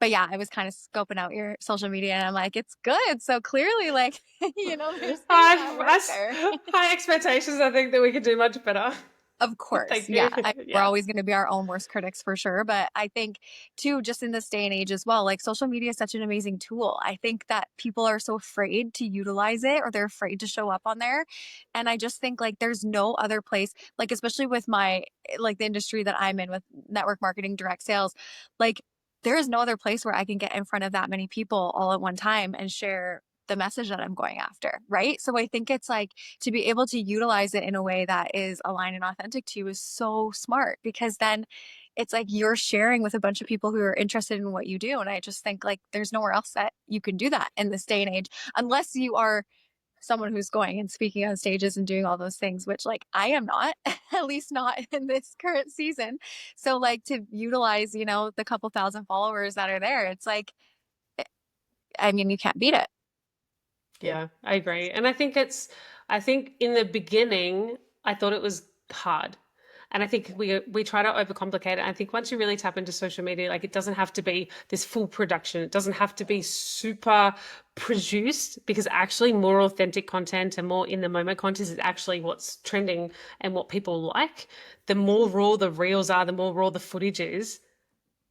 But yeah, I was kind of scoping out your social media and I'm like, it's good. So clearly, like, there's things that work there. High expectations. I think that we could do much better. Of course. Thank Yeah. you. We're Yeah. always going to be our own worst critics for sure. But I think too, just in this day and age as well, like social media is such an amazing tool. I think that people are so afraid to utilize it, or they're afraid to show up on there. And I just think like there's no other place, like, especially with like the industry that I'm in with network marketing, direct sales, like there is no other place where I can get in front of that many people all at one time and share the message that I'm going after. Right. So I think it's like, to be able to utilize it in a way that is aligned and authentic to you is so smart, because then it's like you're sharing with a bunch of people who are interested in what you do. And I just think like there's nowhere else that you can do that in this day and age, unless you are someone who's going and speaking on stages and doing all those things, which like I am not, at least not in this current season. So like to utilize, you know, the couple thousand followers that are there, it's like, I mean, you can't beat it. Yeah, I agree. And I think in the beginning, I thought it was hard. And I think we try to overcomplicate it. I think once you really tap into social media, like it doesn't have to be this full production. It doesn't have to be super produced, because actually more authentic content and more in the moment content is actually what's trending and what people like. The more raw the reels are, the more raw the footage is,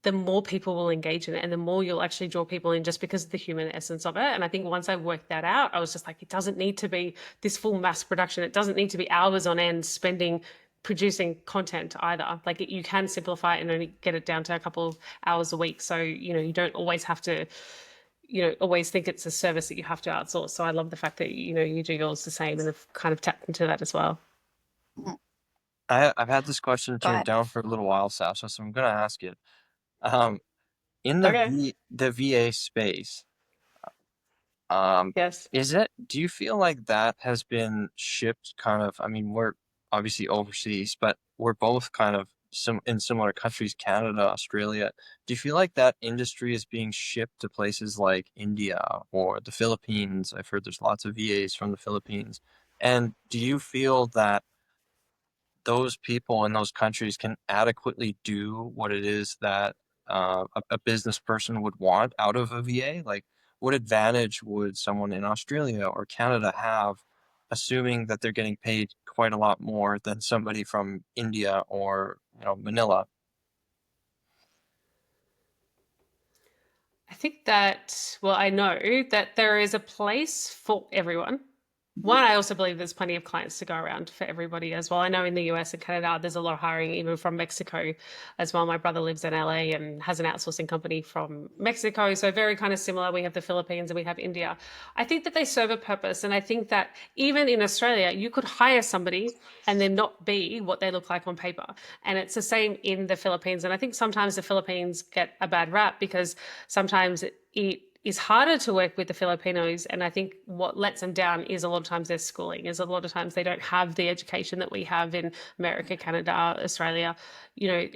the more people will engage in it and the more you'll actually draw people in, just because of the human essence of it. And I think once I worked that out, I was just like, it doesn't need to be this full mass production. It doesn't need to be hours on end spending producing content either. Like you can simplify it and only get it down to a couple of hours a week. So, you know, you don't always have to, you know, always think it's a service that you have to outsource. So I love the fact that, you know, you do yours the same and have kind of tapped into that as well. I've had this question Go turned ahead. down for a little while, Sasha, so I'm gonna ask it. Um, in Okay. the VA space, Yes. do you feel like that has been shipped kind of, I mean, we're obviously overseas, but we're both kind of in similar countries, Canada, Australia. Do you feel like that industry is being shipped to places like India or the Philippines? I've heard there's lots of VAs from the Philippines. And do you feel that those people in those countries can adequately do what it is that a business person would want out of a VA? Like, what advantage would someone in Australia or Canada have, assuming that they're getting paid quite a lot more than somebody from India or, you know, Manila? I think that, well, I know that there is a place for everyone. One, I also believe there's plenty of clients to go around for everybody as well. I know in the US and Canada, there's a lot of hiring even from Mexico as well. My brother lives in LA and has an outsourcing company from Mexico. So very kind of similar. We have the Philippines and we have India. I think that they serve a purpose. And I think that even in Australia, you could hire somebody and then not be what they look like on paper. And it's the same in the Philippines. And I think sometimes the Philippines get a bad rap because sometimes it is harder to work with the Filipinos. And I think what lets them down is a lot of times their schooling, is a lot of times they don't have the education that we have in America, Canada, Australia. You know,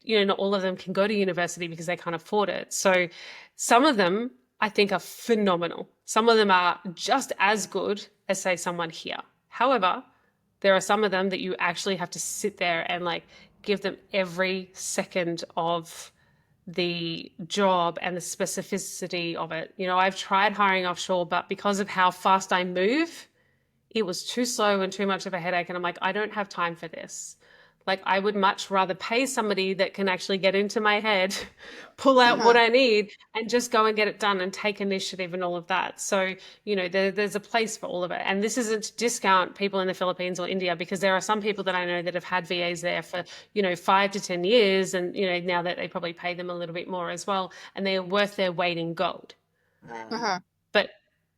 you know, not all of them can go to university because they can't afford it. So some of them I think are phenomenal. Some of them are just as good as, say, someone here. However, there are some of them that you actually have to sit there and like give them every second of the job and the specificity of it. You know, I've tried hiring offshore, but because of how fast I move, it was too slow and too much of a headache. And I'm like, I don't have time for this. Like, I would much rather pay somebody that can actually get into my head, pull out what I need, and just go and get it done and take initiative and all of that. So, you know, there's a place for all of it. And this isn't to discount people in the Philippines or India, because there are some people that I know that have had VAs there for, you know, 5 to 10 years. And, you know, now that they probably pay them a little bit more as well, and they are worth their weight in gold. But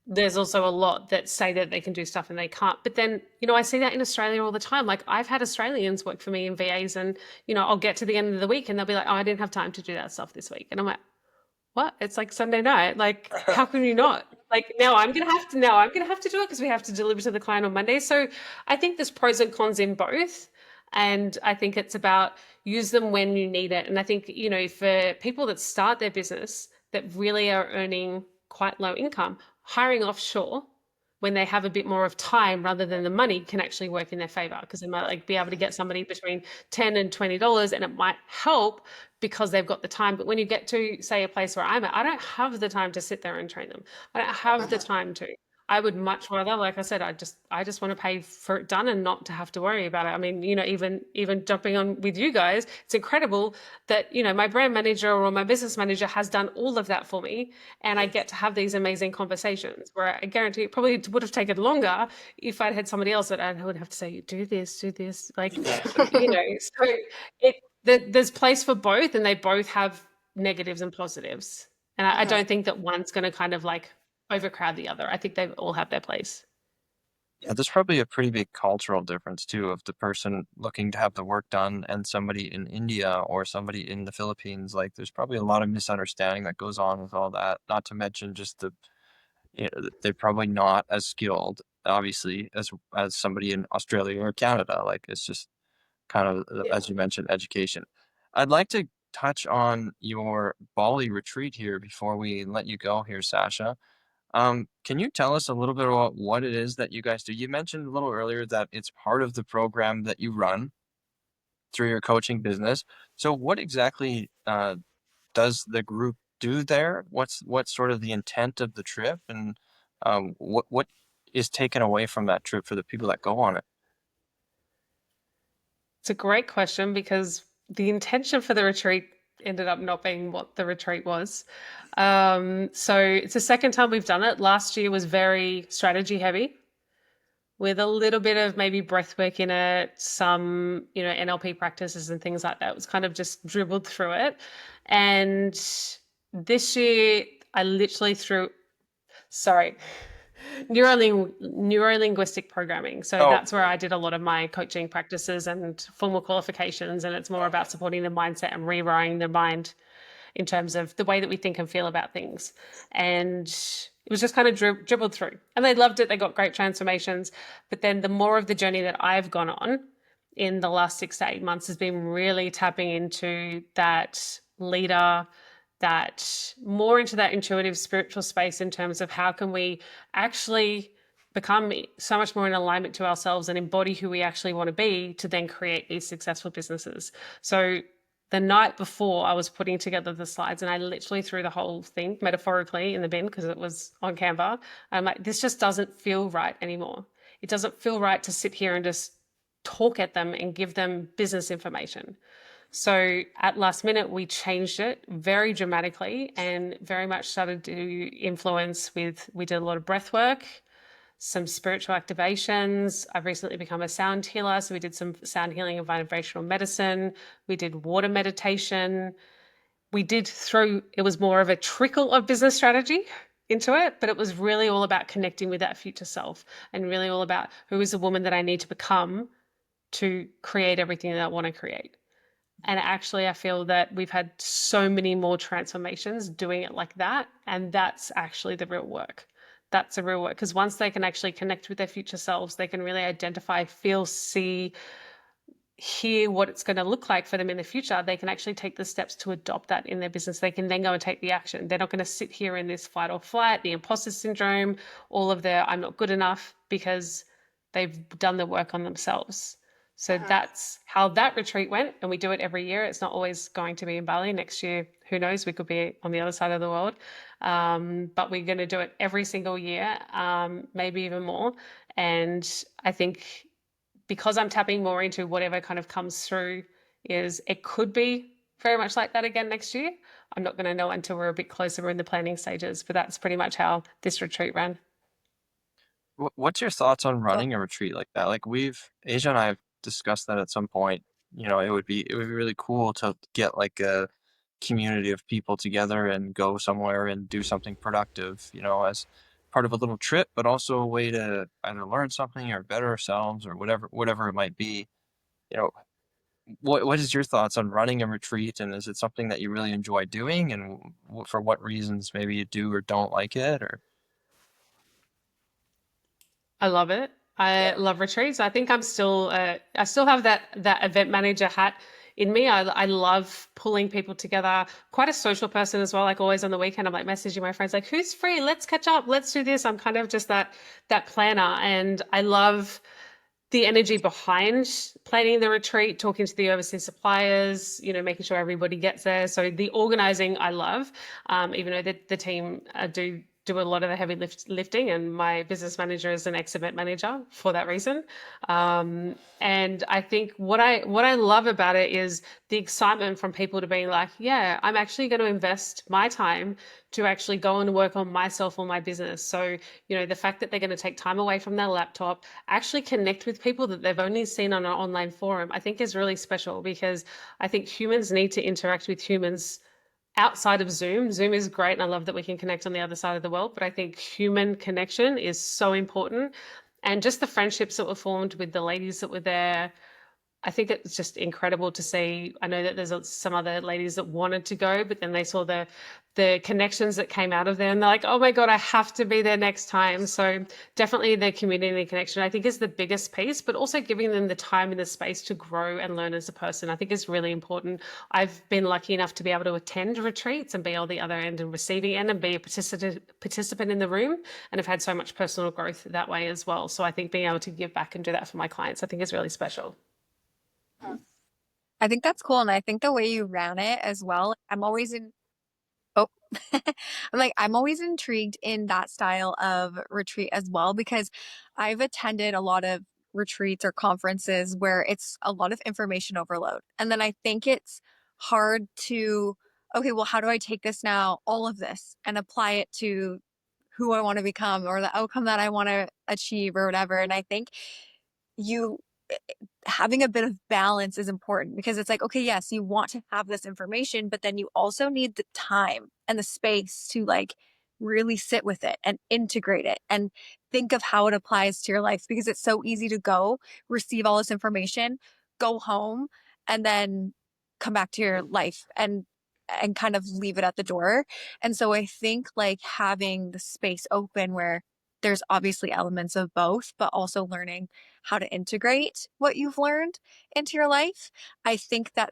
there's also a lot that say that they can do stuff and they can't. But then, you know, I see that in Australia all the time. Like I've had Australians work for me in VAs and, you know, I'll get to the end of the week and they'll be like, oh, I didn't have time to do that stuff this week. And I'm like, what? It's like Sunday night. Like, how can you not? Like now I'm gonna have to do it because we have to deliver to the client on Monday. So I think there's pros and cons in both. And I think it's about use them when you need it. And I think, you know, for people that start their business that really are earning quite low income, hiring offshore when they have a bit more of time rather than the money can actually work in their favor, because they might like be able to get somebody between $10 and $20 and it might help because they've got the time. But when you get to, say, a place where I'm at, I don't have the time to sit there and train them. I don't have the time to. I would much rather, like I said, I just want to pay for it done and not to have to worry about it. I mean, you know, even jumping on with you guys, it's incredible that, you know, my brand manager or my business manager has done all of that for me, and I get to have these amazing conversations where I guarantee it probably would have taken longer if I'd had somebody else that I would have to say, do this, like, you know. So there's place for both, and they both have negatives and positives. And I don't think that one's going to kind of like overcrowd the other. I think they all have their place. Yeah, there's probably a pretty big cultural difference too of the person looking to have the work done and somebody in India or somebody in the Philippines. Like there's probably a lot of misunderstanding that goes on with all that, not to mention just the they're probably not as skilled, obviously, as somebody in Australia or Canada. Like it's just kind of, as you mentioned, education. I'd like to touch on your Bali retreat here before we let you go here, Sasha. Can you tell us a little bit about what it is that you guys do? You mentioned a little earlier that it's part of the program that you run through your coaching business. So what exactly does the group do there? What's sort of the intent of the trip, and what is taken away from that trip for the people that go on it? It's a great question because the intention for the retreat ended up not being what the retreat was. So it's the second time we've done it. Last year was very strategy heavy with a little bit of maybe breath work in it, some, NLP practices and things like that. It was kind of just dribbled through it. And this year I literally threw, sorry, neuro-linguistic programming. So Oh, that's where I did a lot of my coaching practices and formal qualifications. And it's more about supporting the mindset and rewiring the mind in terms of the way that we think and feel about things. And it was just kind of dribbled through. And they loved it. They got great transformations. But then the more of the journey that I've gone on in the last 6 to 8 months has been really tapping into that leader, that more into that intuitive spiritual space in terms of how can we actually become so much more in alignment to ourselves and embody who we actually want to be to then create these successful businesses. So the night before I was putting together the slides and I literally threw the whole thing metaphorically in the bin because it was on Canva. I'm like, this just doesn't feel right anymore. It doesn't feel right to sit here and just talk at them and give them business information. So at last minute, we changed it very dramatically and very much started to influence we did a lot of breath work, some spiritual activations. I've recently become a sound healer. So we did some sound healing and vibrational medicine. We did water meditation. It was more of a trickle of business strategy into it, but it was really all about connecting with that future self and really all about who is the woman that I need to become to create everything that I want to create. And actually, I feel that we've had so many more transformations doing it like that. And that's actually the real work. That's the real work. Because once they can actually connect with their future selves, they can really identify, feel, see, hear what it's going to look like for them in the future. They can actually take the steps to adopt that in their business. They can then go and take the action. They're not going to sit here in this fight or flight, the imposter syndrome, all of their I'm not good enough, because they've done the work on themselves. So that's how that retreat went. And we do it every year. It's not always going to be in Bali. Next year, who knows? We could be on the other side of the world. But we're going to do it every single year, maybe even more. And I think because I'm tapping more into whatever kind of comes through, is it could be very much like that again next year. I'm not going to know until we're a bit closer. We're in the planning stages, but that's pretty much how this retreat ran. What's your thoughts on So, running a retreat like that? Like Asia and I have discussed that at some point. It would be really cool to get like a community of people together and go somewhere and do something productive, as part of a little trip, but also a way to either learn something or better ourselves or whatever it might be. You know, what is your thoughts on running a retreat, and is it something that you really enjoy doing, and for what reasons maybe you do or don't like it, or I love it. I love retreats. I think I still have that event manager hat in me. I love pulling people together. Quite a social person as well. Like always on the weekend, I'm like messaging my friends, like, who's free? Let's catch up. Let's do this. I'm kind of just that planner, and I love the energy behind planning the retreat, talking to the overseas suppliers, making sure everybody gets there. So the organizing I love, even though the team do a lot of the heavy lifting, and my business manager is an ex-event manager for that reason. And I think what I love about it is the excitement from people to being like, yeah, I'm actually going to invest my time to actually go and work on myself or my business. So, the fact that they're going to take time away from their laptop, actually connect with people that they've only seen on an online forum, I think is really special, because I think humans need to interact with humans outside of Zoom. Zoom is great, and I love that we can connect on the other side of the world, but I think human connection is so important. And just the friendships that were formed with the ladies that were there, I think it's just incredible to see. I know that there's some other ladies that wanted to go, but then they saw the connections that came out of there, and they're like, oh my God, I have to be there next time. So definitely the community connection, I think, is the biggest piece, but also giving them the time and the space to grow and learn as a person, I think is really important. I've been lucky enough to be able to attend retreats and be on the other end and receiving end and be a participant in the room. And I've had so much personal growth that way as well. So I think being able to give back and do that for my clients, I think is really special. I think that's cool. And I think the way you ran it as well, I'm always in, oh, I'm always intrigued in that style of retreat as well, because I've attended a lot of retreats or conferences where it's a lot of information overload. And then I think it's hard to, okay, well, how do I take this now, all of this, and apply it to who I want to become or the outcome that I want to achieve or whatever. And I think you having a bit of balance is important, because it's like, okay, yes, you want to have this information, but then you also need the time and the space to like really sit with it and integrate it and think of how it applies to your life, because it's so easy to go receive all this information, go home, and then come back to your life and kind of leave it at the door. And so I think like having the space open where there's obviously elements of both, but also learning how to integrate what you've learned into your life. I think that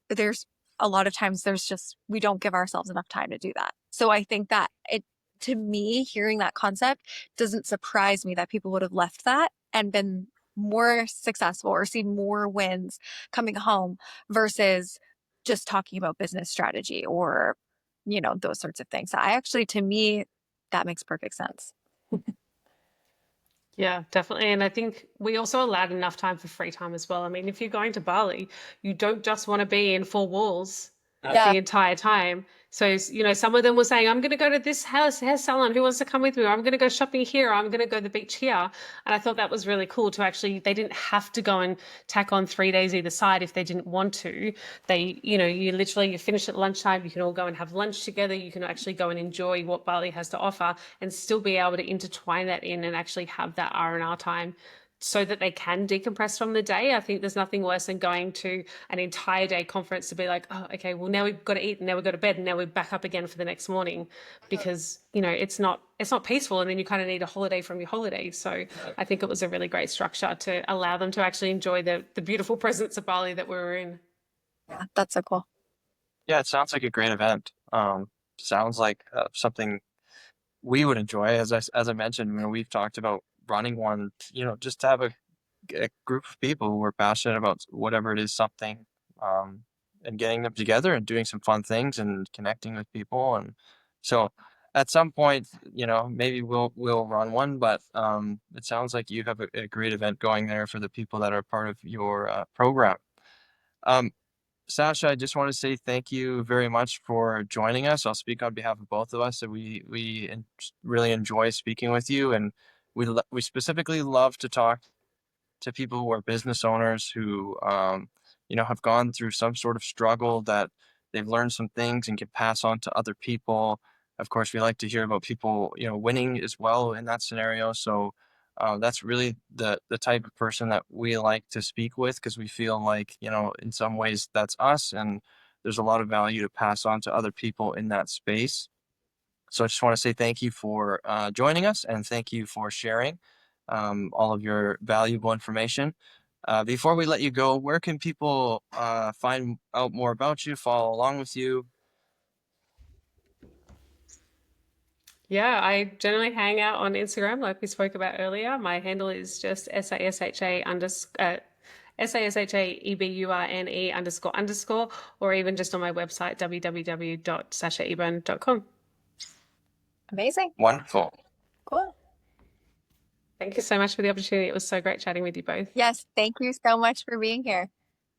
there's a lot of times there's just, we don't give ourselves enough time to do that. So I think that it, to me, hearing that concept doesn't surprise me that people would have left that and been more successful or seen more wins coming home versus just talking about business strategy or, those sorts of things. I actually, to me, that makes perfect sense. Yeah, definitely. And I think we also allowed enough time for free time as well. I mean, if you're going to Bali, you don't just want to be in four walls Yeah. the entire time. So, some of them were saying, I'm going to go to this hair salon. Who wants to come with me? Or I'm going to go shopping here. Or I'm going to go to the beach here. And I thought that was really cool to actually, they didn't have to go and tack on 3 days either side if they didn't want to. You finish at lunchtime, you can all go and have lunch together. You can actually go and enjoy what Bali has to offer and still be able to intertwine that in and actually have that R&R time so that they can decompress from the day. I think there's nothing worse than going to an entire day conference to be like, oh, okay, well, now we've got to eat and now we go to bed and now we're back up again for the next morning, because, it's not peaceful. And then you kind of need a holiday from your holiday. So I think it was a really great structure to allow them to actually enjoy the beautiful presence of Bali that we were in. Yeah, that's so cool. Yeah, it sounds like a great event. Sounds like something we would enjoy. As I mentioned, we've talked about running one, just to have a group of people who are passionate about whatever it is, something, um, and getting them together and doing some fun things and connecting with people. And so at some point, maybe we'll run one, but it sounds like you have a great event going there for the people that are part of your program. Um, Sasha, I just want to say thank you very much for joining us. I'll speak on behalf of both of us. That really enjoy speaking with you, and we specifically love to talk to people who are business owners who have gone through some sort of struggle, that they've learned some things and can pass on to other people. Of course, we like to hear about people winning as well in that scenario. So that's really the type of person that we like to speak with, because we feel like in some ways that's us, and there's a lot of value to pass on to other people in that space. So I just want to say thank you for joining us, and thank you for sharing all of your valuable information. Before we let you go, where can people find out more about you, follow along with you? Yeah, I generally hang out on Instagram, like we spoke about earlier. My handle is just SASHAEBURNE __, or even just on my website, www.sashaeburne.com. Amazing. Wonderful. Cool. Thank you so much for the opportunity. It was so great chatting with you both. Yes. Thank you so much for being here.